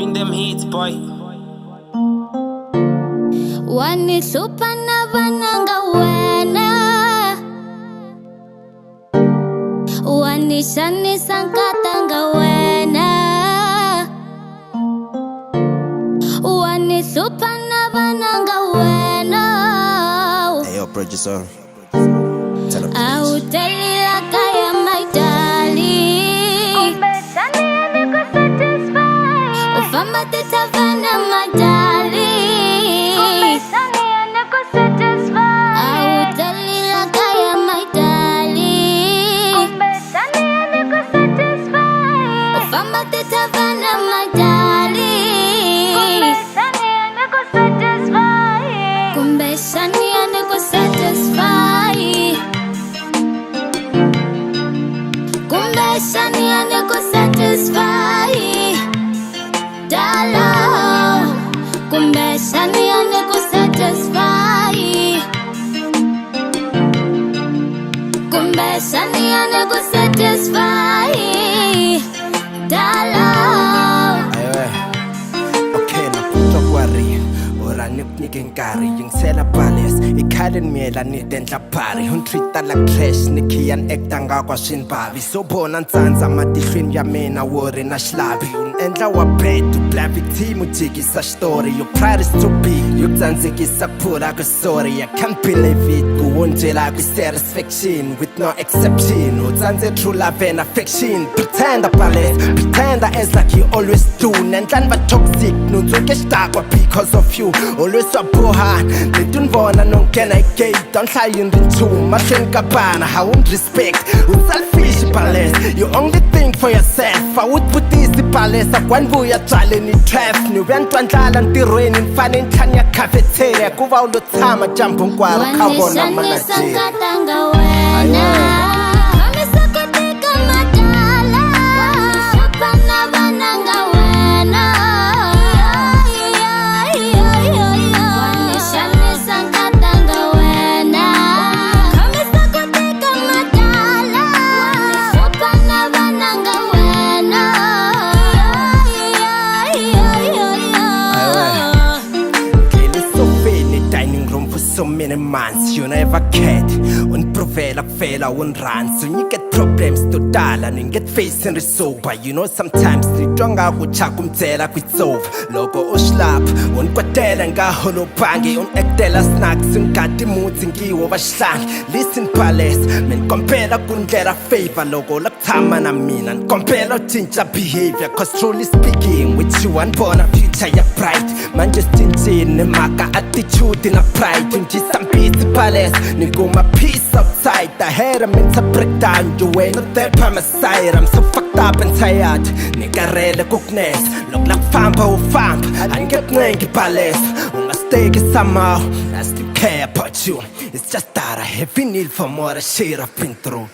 Bring them heats, boy. Wanisupa na vananga wena, wanishanisa nkatanga wena, wanisupa na vananga wena. Hey yo, producer. Autelila kaya my darling, umeshani yaniko satisfied. Ufamba tetavana my darling, umeshani yaniko satisfied. Autelila kaya my darling, umeshani yaniko satisfied. Ufamba tetavana my darling, umeshani yaniko satisfied. Umeshani yaniko satisfied. Kumbeshani yaniko satisfy Dala Kumbeshani yaniko satisfy Kumbeshani yaniko satisfy Dala Aywe, okay na kutokwari Ora nipnike nkari Yung sela pales Ikhalin miela ni dentla pari Hun treata la trash Nikian ektanga kwa shinbavi Sobona nsanza matihlwini ya mina Wori na shlabi Unendla wa bread Blavity mujikisa story Your pride is too big Yung tsanzikisa pura ku sorry I can't believe it Kuwonjela ku satisfaction With no exception Utsanze true love and affection Pretender pales Pretender as like you always do Nendlan va toxic Nunzuke stakwa because of you Always wabuha Lidunvona nongena igate Don't lie in rintu Mahlweni kabana I won't respect Unselfish pales You only think for yourself I would put this pales Akwanbuya jale ni trap Niwentwandlala ntirweni Nfane ntlhani ya cafeteria Kuva ulotama jambo nkwaro Kawona Wanishanisa nkatanga wena Kamisakutika madala Wanishupa na vananga wena Wanishanisa nkatanga wena Kamisakutika madala Wanishupa na vananga wena Dining room for so many months You never cared Unprovela fela unrans When you get problems to dala And get facing resoba You know sometimes Nitwanga kuchakumtela kwitsovu Loko uslap Unkwatela ngaholo bangi Unektela snacks Unkati mutsi ngiwo vashlangi Listen pales Men kompela kundlela favor Loko laktama na mina Nkompela utincha behavior Cause truly speaking With you unborn a future ya bright Manje stinchini maka attitude na pride Unjisambisi pales Niguma peace outside I had a mental breakdown You ain't not there by my side I'm so fucked up and tired Nikarele kuknes Look like famba ufamba Angep nengi pales Ungastake somehow I still care about you It's just that I have a need for more shit I've been through